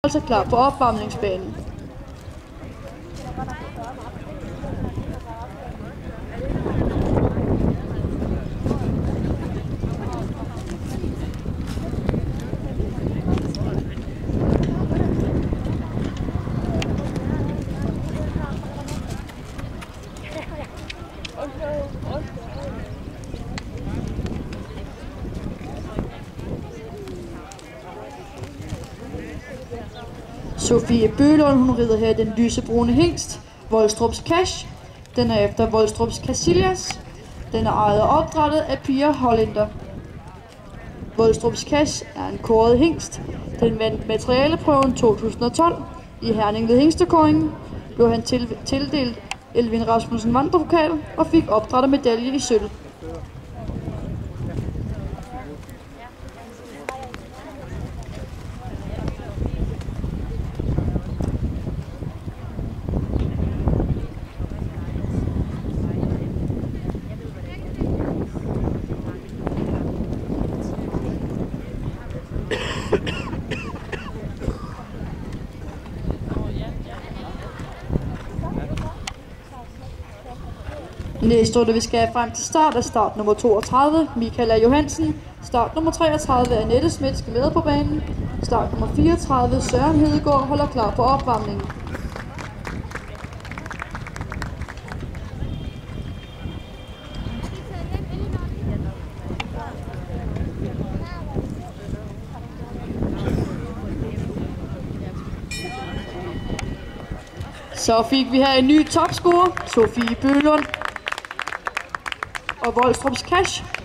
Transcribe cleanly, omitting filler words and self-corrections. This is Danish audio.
altså klar på opvarmningsbanen. Sofie Bølund, hun rider her den lysebrune hingst, Volstrups Cash. Den er efter Volstrups Casillas. Den er ejet og opdrættet af Pia Hollander. Volstrups Cash er en kåret hingst. Den vandt materialeprøven 2012 i Herning ved hingstekåringen. Blev han tildelt Elvin Rasmussen vandrepokal og fik opdrættet medalje i sølv. Næste runde vi skal frem til start er start nummer 32, Michaela Johansen. Start nummer 33, Annette Schmidt skal med på banen. Start nummer 34, Søren Hedegaard holder klar på opvarmningen. Så fik vi her en ny topscorer, Sofie Bølund og Volstrups Cash.